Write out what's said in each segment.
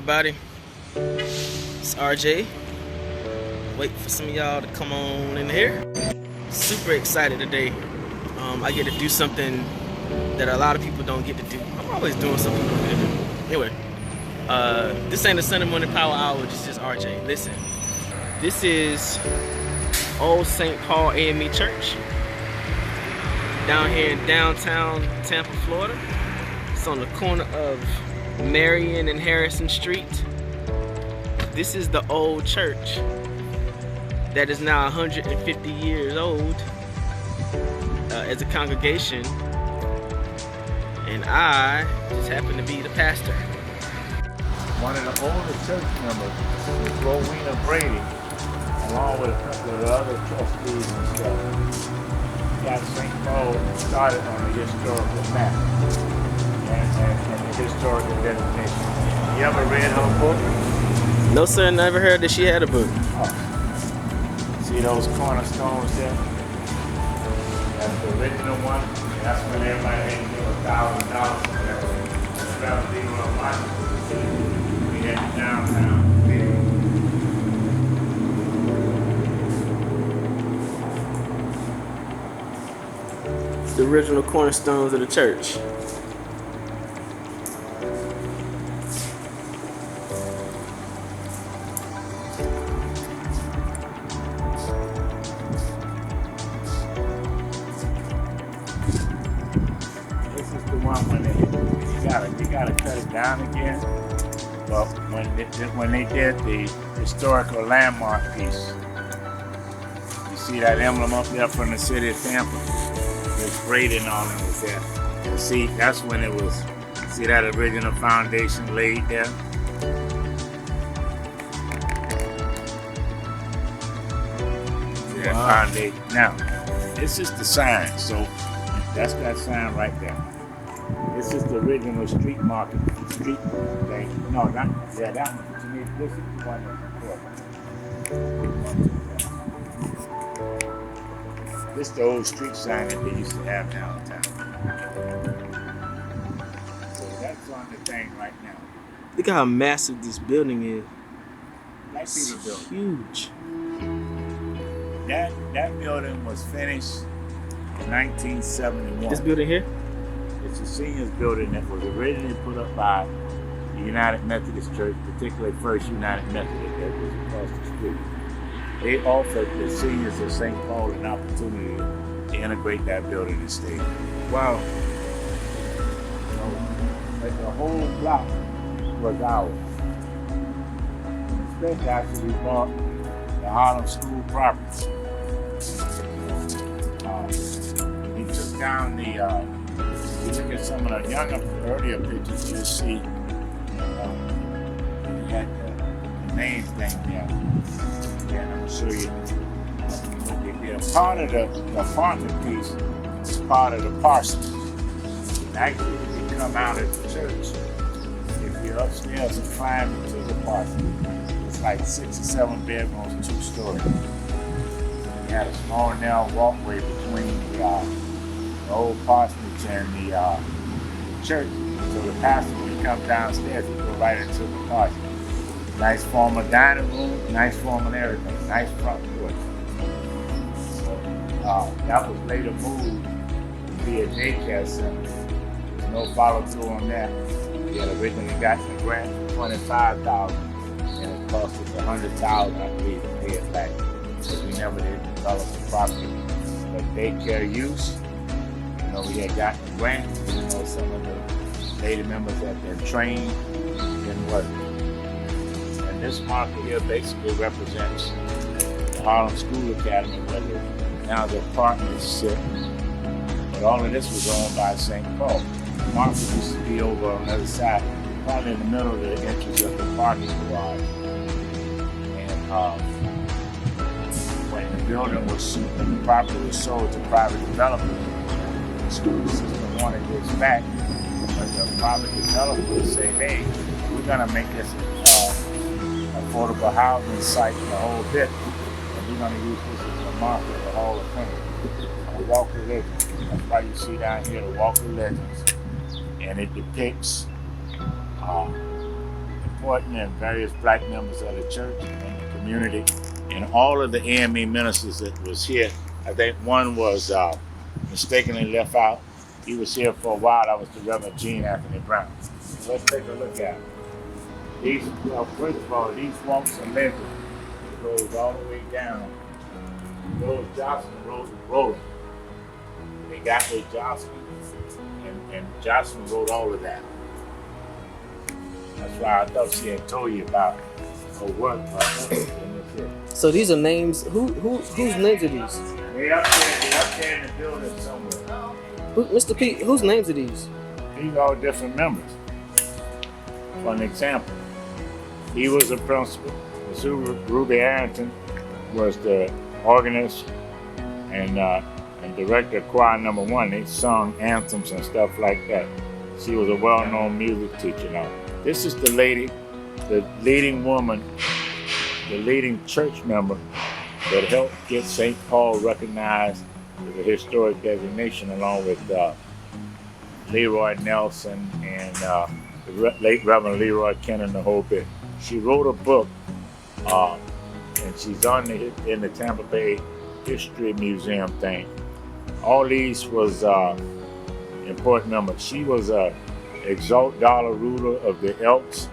everybody? It's RJ. Wait for some of y'all to come on in here. Super excited today. I get to do something that a lot of people don't get to do. I'm always doing something I don't get to do. Anyway, this ain't a Sunday morning power hour, this is RJ. Listen, this is Old St. Paul AME Church down here in downtown Tampa, Florida. It's on the corner of Marion and Harrison Street. This is the old church that is now 150 years old as a congregation, and I just happen to be the pastor. One of the older church members was Rowena Brady, along with a couple of the other trustees and stuff. Got St. Paul started on the historical map and the historical designation. You ever read her book? No sir, never heard that she had a book. Oh. See those cornerstones there? That's the original one. That's when everybody had to give $1,000 for that. That's people on Washington. We had downtown. It's the original cornerstones of the church. You gotta cut it down again. But when they did the historical landmark piece, you see that emblem up there from the city of Tampa. There's braiding on it was there. And see, that's when it was. See that original foundation laid there. See that foundation. Now, this is the sign. So that's that sign right there. This is the original street market, street thing. No, not, yeah, that one. You need, this is the one that's important. This is the old street sign that they used to have downtown. So that's on the thing right now. Look at how massive this building is. It's huge. That building was finished in 1971. This building here? It's a seniors building that was originally put up by the United Methodist Church, particularly First United Methodist that was across the street. They offered the seniors of St. Paul an opportunity to integrate that building and stay. Wow. So, but the whole block was ours. Instead, actually, we bought the Harlem School property. We took down the you look at some of the earlier pictures, you'll see you had the name thing there. And I'm going to show you. Part of the apartment piece is part of the parsonage. Actually, if you come out of the church, if you're upstairs and climb into the parsonage, it's like 6 or 7 bedrooms, 2 stories. You had a small narrow walkway between the old parsonage and the church. So the pastor, when he comes downstairs, he go right into the parsonage. Nice formal dining room, nice formal everything, nice front porch. So that was later moved to be a daycare center. There's no follow through on that. We had originally got the grant for $25,000, and it cost us $100,000, I believe, to pay it back because we never did develop the property. But daycare use. We had gotten the grant, some of the lady members had been trained in work. And this marker here basically represents the Harlem School Academy, where now the apartments sit. But all of this was owned by St. Paul. The marker used to be over on the other side, probably in the middle of the entrance of the parking garage. And when the building was, when the property was sold to private developers, the school system wanted this back, but the private developers say, hey, we're going to make this affordable housing site the whole bit, and we're going to use this as a marker of the Hall of Fame. The Walk of Legends. That's why you see down here the Walk of Legends. And it depicts important, and various black members of the church and the community, and all of the AME ministers that was here. I think one was mistakenly left out. He was here for a while. That was the Reverend Gene Anthony Brown. Let's take a look at it. These, first of all, these walks and lenses goes all the way down. Those Johnson wrote them. They got their Johnson, and Johnson wrote all of that. That's why I thought she had told you about her work. So these are names. Whose names are these? They up there in the building somewhere. Mr. Pete, whose names are these? These are all different members. For an example, he was a principal. Ruby Arrington was the organist and director of choir number 1. They sung anthems and stuff like that. She was a well-known music teacher now. This is the lady, the leading woman, the leading church member that helped get St. Paul recognized as a historic designation, along with Leroy Nelson and the late Reverend Leroy Kennan, the whole bit. She wrote a book, and she's in the Tampa Bay History Museum thing. All these was important members. She was a Exalt Dollar ruler of the Elks.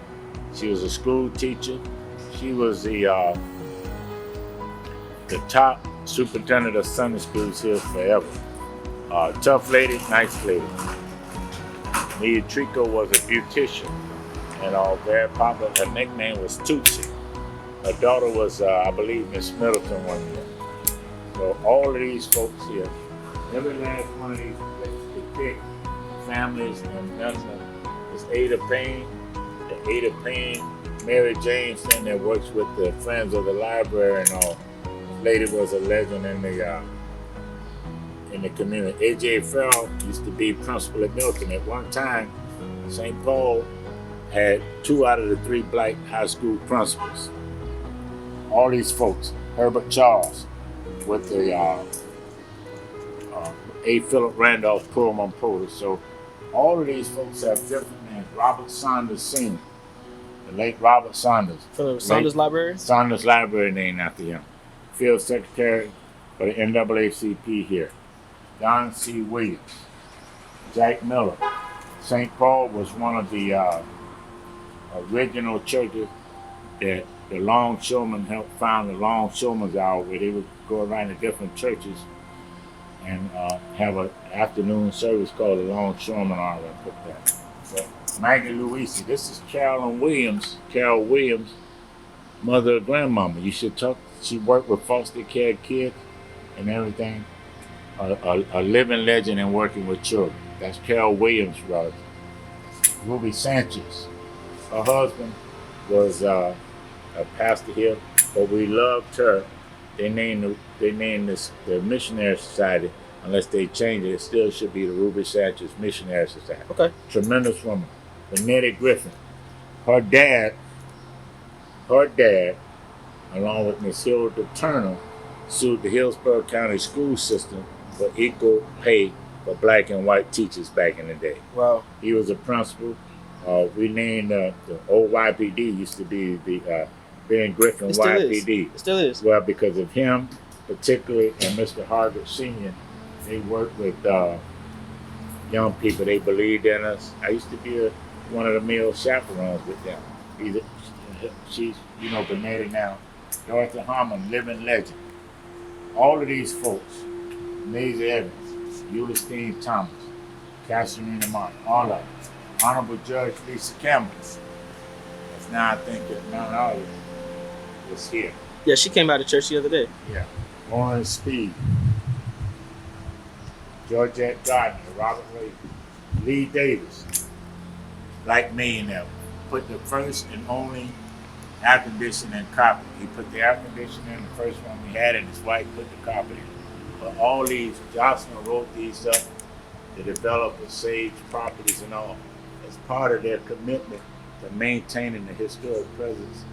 She was a school teacher. She was the top superintendent of Sunday schools here forever. Tough lady, nice lady. Nia Trico was a beautician and all very popular. Her nickname was Tootsie. Her daughter was, I believe, Miss Middleton one year. So all of these folks here, every last one of these big families and members is Ada Payne. The Ada Payne, Mary Jane thing that works with the Friends of the Library and all. This lady was a legend in the community. A.J. Farrell used to be principal at Milton. At one time, St. Paul had 2 out of the 3 black high school principals. All these folks, Herbert Charles with the A. Philip Randolph Pullman Porter. So all of these folks have different names. Robert Saunders Sr., the late Robert Saunders. From the Saunders Library? Saunders Library named after him. Field Secretary for the NAACP here. Don C. Williams. Jack Miller. St. Paul was one of the original churches that the Longshoremen helped found the Longshoremen's Hour, where they would go around to different churches and have an afternoon service called the Longshoremen Hour. I put that. So Maggie Louise, this is Carol Williams, mother and grandmama. You should talk. She worked with foster care kids and everything. A living legend in working with children. That's Carol Williams' brother. Ruby Sanchez. Her husband was a pastor here, but we loved her. They named this the Missionary Society. Unless they change it, it still should be the Ruby Sanchez Missionary Society. Okay. Tremendous woman. Benedict Griffin. Her dad, along with Miss Hilda Turner, sued the Hillsborough County school system for equal pay for black and white teachers back in the day. Wow. He was a principal. We named the old YPD used to be the Ben Griffin YPD. It still is. Well, because of him, particularly, and Mr. Hargett Sr., they worked with young people. They believed in us. I used to be one of the male chaperones with them. She's, been married now. Dorothy Harmon, living legend. All of these folks, Maisie Evans, Eulistine Thomas, Catherine Martin, all of them. Honorable Judge Lisa Campbell. That's now I think that Mount Olive was here. Yeah, she came out of church the other day. Yeah. Lawrence Speed, Georgette Gardner, Robert Lee Davis, like me and them, put the first and only air conditioning carpet. He put the air conditioner in, the first one we had, and his wife put the carpet in. But all these, Jocelyn wrote these up, the developers, Sage Properties and all, as part of their commitment to maintaining the historic presence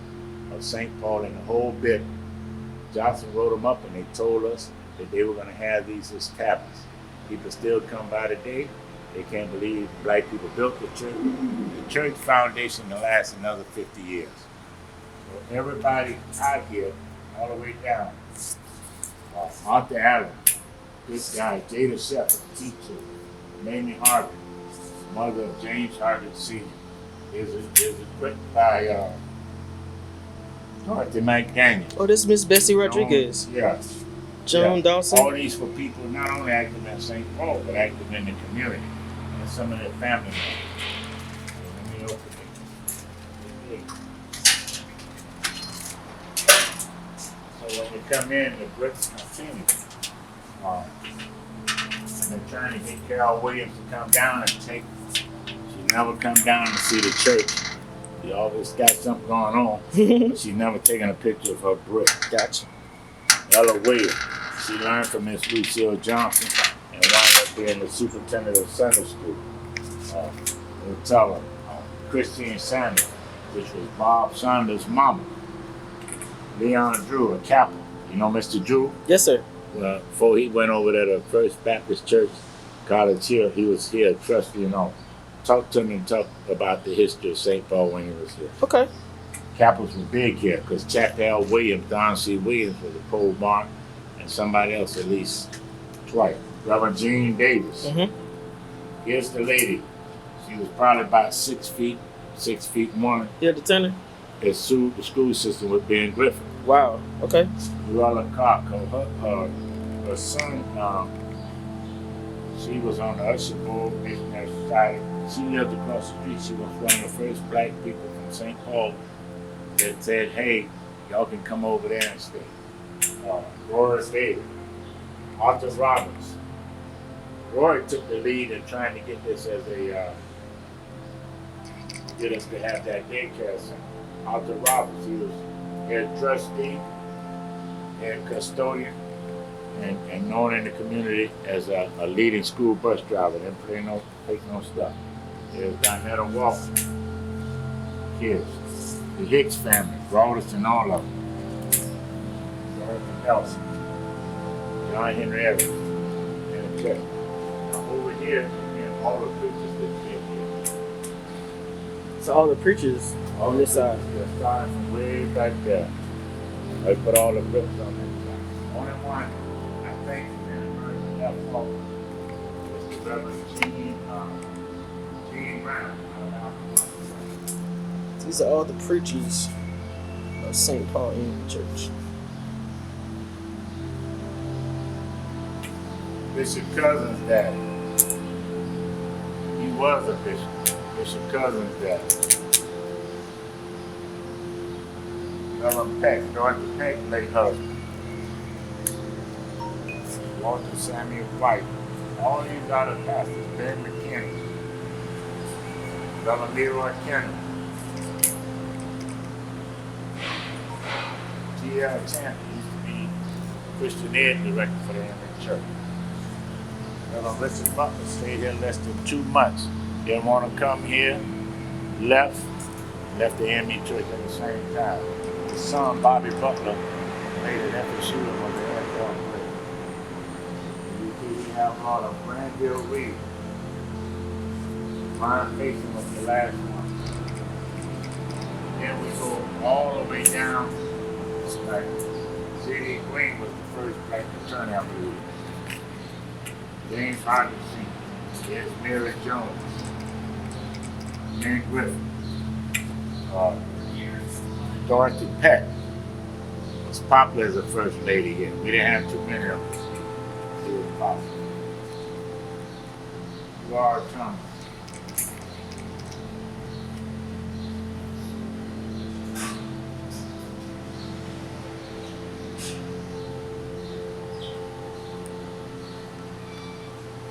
of St. Paul and the whole bit. Jocelyn wrote them up, and they told us that they were going to have these as tablets. People still come by today They can't believe black people built the church. The church foundation to last another 50 years. So everybody out here, all the way down, Arthur Allen, this guy, Jada Shepherd, teacher, Mamie Harvey, mother of James Harvey Sr. There's a book by Dorothy McDaniel. Oh, this is Miss Bessie Rodriguez. Joan Dawson. All these for people not only active in St. Paul, but active in the community and some of their family members. Let me open it. So when you come in, the bricks continue. And they're trying to get Carol Williams to come down and take. She never come down to see the church. She always got something going on. But she's never taken a picture of her brick. Gotcha. Ella Williams. She learned from Miss Lucille Johnson and wound up being the superintendent of Sunday School. We'll tell her. Christine Sanders, which was Bob Sanders' mama. Leon Drew, a Kappa. You know Mr. Drew? Yes, sir. Before he went over to the First Baptist Church, College Hill, he was here, trustee, you know. Talk to him and talk about the history of St. Paul when he was here. Okay. Kappas were big here because Chappell Williams, Don C. Williams was a pole mark, and somebody else at least twice. Reverend Jean Davis. Mm-hmm. Here's the lady. She was probably about 6 feet, 6'1". Yeah, the tenor. That sued the school system with Ben Griffin. Wow. Okay. Luella Carco, her son, she was on the Usher Board Missionary Society. She lived across the street. She was one of the first black people from St. Paul that said, hey, y'all can come over there and stay. Roy David, Arthur Roberts. Roy took the lead in trying to get this as a, get us to have that daycare center. Arthur Roberts, he was head trustee, head custodian, and known in the community as a leading school bus driver. Didn't take no stuff. There's Donetta Walker. Kids. The Hicks family, brothers and all of them. Jonathan Nelson. John Henry Evans. And Jeff. Now over here, again, all the preachers that came here. So all the preachers on this side. They're starting from way back there. They put all the bricks on this side. Only one, I think, in the left fault was the Reverend Gene Brown. These are all the preachers of St. Paul AME Church. Bishop Cousins' dad. He was a bishop. Bishop Cousins' dad. Reverend Peck, Dorothy Peck, late husband. Walter Samuel White. All these other pastors, Ben McKinney. Reverend Leroy Kendall. T.L. Champion used to be Christian Ed director for the AME Church. Reverend Richard Butler stayed here less than 2 months. Didn't want to come here, left the AME Church at the same time. His son, Bobby Butler, played at FSU and was the NFL player. We have a lot of Granville Reed. Ron Mason was the last one. Then we go all the way down. Like C.D. Green was the first black attorney, I believe. James Harvey Sr. There's Mary Jones. Ben Griffin. Dorothy Peck was popular as a first lady here. We didn't have too many of them. She was popular. Laura Thomas.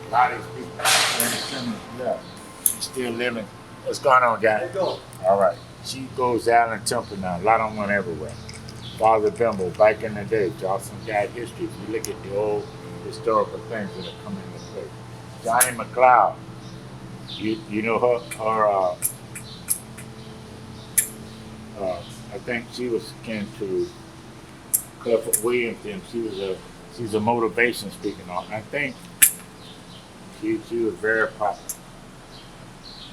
A lot of these people, Granny Simmons left. She's still living. What's going on, guys? All right. She goes down in Tampa now. A lot of them everywhere. Father Bimbo, back in the day, Johnson got history. If you look at the old historical things that have come into play. Johnny McLeod. You know her I think she was kin to Clifford Williams, and she's a motivation speaking on. I think she was very popular.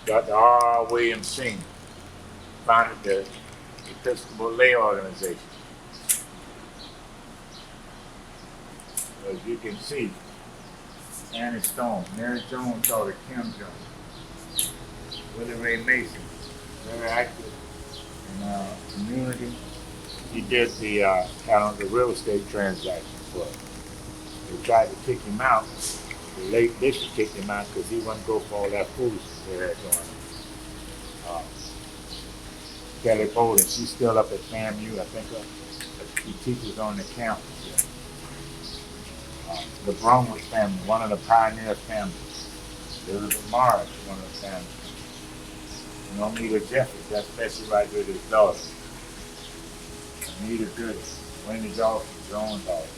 Dr. R. William Senior founded the Episcopal Lay Organization. So as you can see, Annie Stone, Mary Jones, daughter Kim Jones, Willie Ray Mason, very active in community. He did the kind of the real estate transaction for us. They tried to kick him out. The late bishop kicked him out because he wouldn't go for all that foolishness they had going on. Kelly Bolden, she's still up at FAMU, I think. She teaches on the campus. The Bromwood family, one of the pioneer families. Elizabeth Morris, one of the families. Nomita Jeffries, that's Bessie right with his daughter. Anita Goody, Wendy Dawson, Joan's daughter.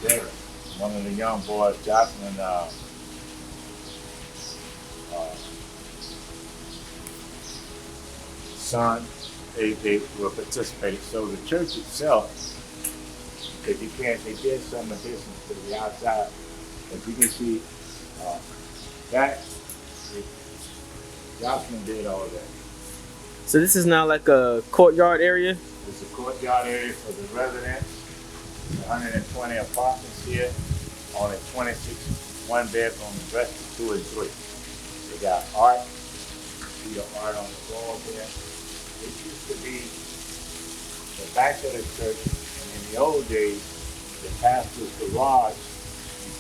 Derek, one of the young boys, Jocelyn son, they were participating. So the church itself, because they did some additions to the outside. As you can see, Jocelyn did all that. So this is now like a courtyard area? It's a courtyard area for the residents. 120 apartments here. Only 26 one bedroom, the rest is 2 and 3. They got art. See the art on the wall there. It used to be the back of the church, and in the old days, the pastor's garage,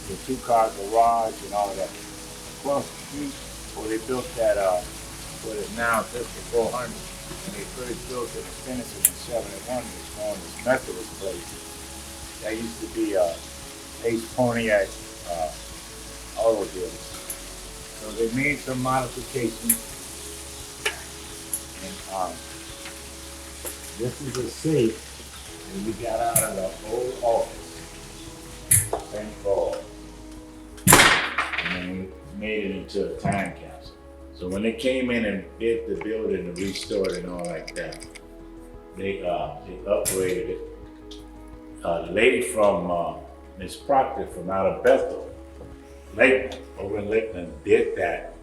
the 2-car garage and all that. Across the street, where they built that, what is now just the 400, when they first built it and finished it in 71, it was called this Methodist place. That used to be Ace Pontiac auto dealers. So they made some modifications, and this is a safe that we got out of the old office, St. Paul, and then we made it into a time capsule. So when they came in and did the building and restored it and all like that, they upgraded it. The lady from Miss Proctor from out of Bethel, Lakeland, over in Lakeland, did that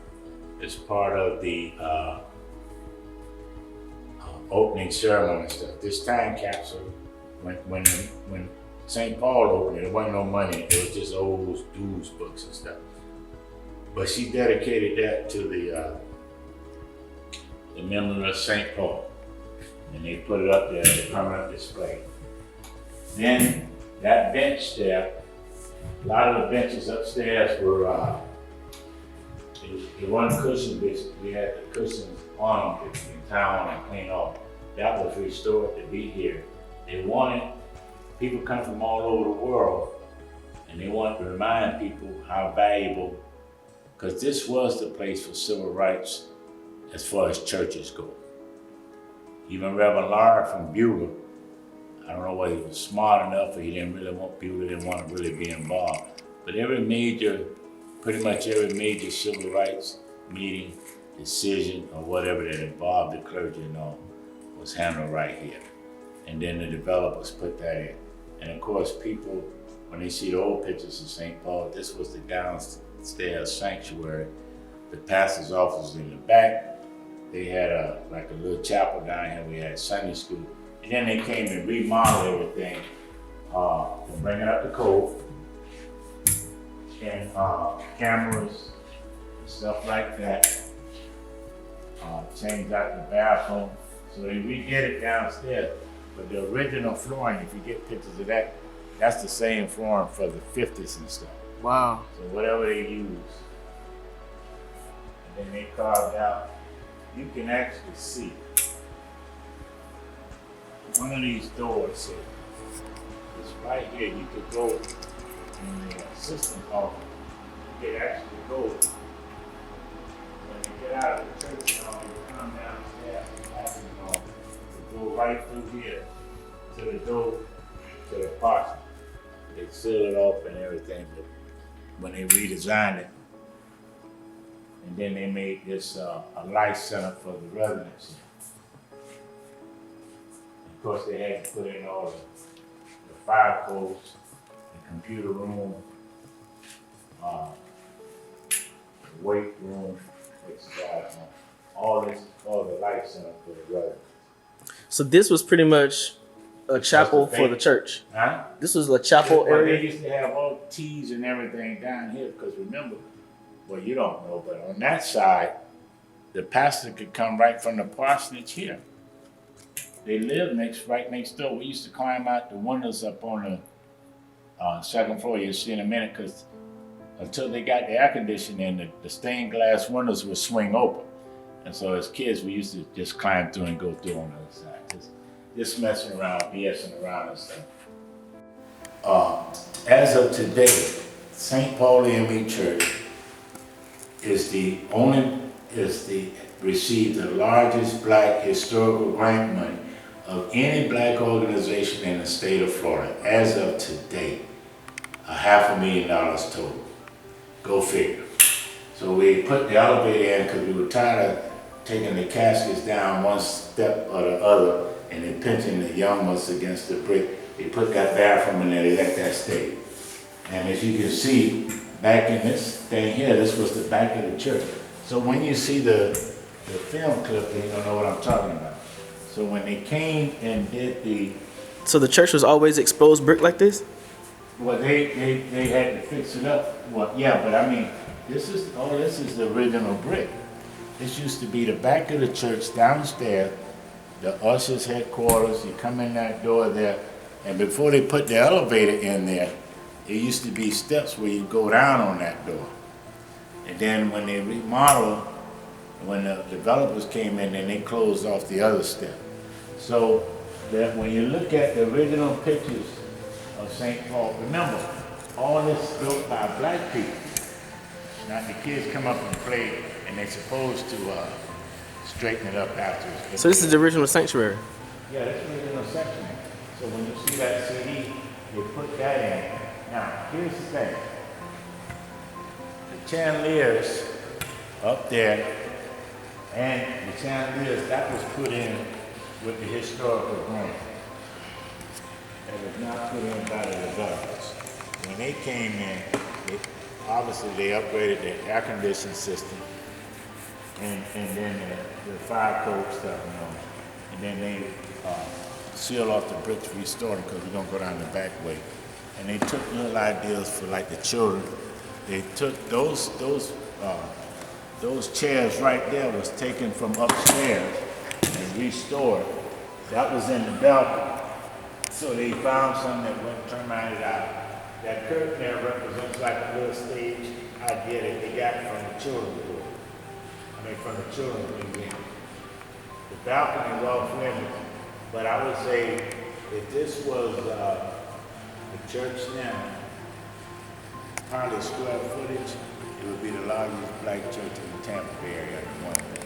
as part of the opening ceremony and stuff. This time capsule, when St. Paul opened it, there wasn't no money. It was just old dues books and stuff. But she dedicated that to the memory of St. Paul, and they put it up there as a permanent display. Then that bench there, a lot of the benches upstairs were, they weren't cushion benches. We had the cushions on them in town and cleaned off. That was restored to be here. They wanted, people come from all over the world, and they wanted to remind people how valuable, because this was the place for civil rights as far as churches go. Even Reverend Lara from Beulah, I don't know whether he was smart enough or he didn't really want people didn't want to really be involved. But pretty much every major civil rights meeting, decision, or whatever that involved the clergy and all was handled right here. And then the developers put that in. And of course, people, when they see the old pictures of St. Paul, this was the downstairs sanctuary. The pastor's office was in the back. They had like a little chapel down here. We had Sunday school. And then they came and remodeled everything to bring it up to code. And cameras, stuff like that. Changed out the bathroom. So they redid it downstairs. But the original flooring, if you get pictures of that, that's the same flooring for the 50s and stuff. Wow. So whatever they use. And then they carved out, you can actually see one of these doors here. It's right here. You could go in the assistant office. You could actually go. When you get out of the church hall, you come downstairs and passing hall. You go right through here to the door to the parking. They sealed it off and everything, but when they redesigned it, and then they made this a life center for the residents. Of course, they had to put in all the fire codes, the computer room, the weight room, exercise room. center for the residents. So this was pretty much a chapel for the church. Huh? This was a chapel Well, area. they used to have all teas and everything down here because remember, well, you don't know, but on that side, the pastor could come right from the parsonage here. They lived right next door. We used to climb out the windows up on the second floor. You'll see in a minute, because until they got the air conditioning, the stained glass windows would swing open. And so as kids, we used to just climb through and go through on the other side. Just messing around, BSing around and stuff. As of today, St. Paul AME Church received the largest black historical grant money of any black organization in the state of Florida. As of today, $500,000 total. Go figure. So we put the elevator in because we were tired of taking the caskets down one step or the other and then pinching the young ones against the brick. They put that bathroom in there, they let that stay. And as you can see, back in this thing here, this was the back of the church. So when you see the film clip, you don't know what I'm talking about. So when they came and did So the church was always exposed brick like this? well, they had to fix it up. Well, yeah, but I mean, this is the original brick. This used to be the back of the church downstairs, the ushers' headquarters. You come in that door there, and before they put the elevator in there, it used to be steps where you go down on that door. And then when they remodeled, when the developers came in, then they closed off the other step. So that when you look at the original pictures of St. Paul, remember, all this is built by black people. Now the kids come up and play, and they're supposed to straighten it up afterwards. So this is the original sanctuary? Yeah, that's the original section. So when you see that CD, they put that in. Now, here's the thing. The chandeliers up there, and the chandeliers, that was put in with the historical grant. That was not put in by the developers. When they came in, obviously they upgraded the air conditioning system, and then the fire code stuff, and then they seal off the bricks, restore them, because we're gonna go down the back way. And they took little ideas for like the children. They took those chairs right there was taken from upstairs and restored. That was in the balcony. So they found something that went terminated out. That curtain there represents like a little stage idea that they got from the children's book. From the children's museum. The balcony is all finished, but I would say if this was the church now, probably square footage, it would be the largest black church in the Tampa area at the moment.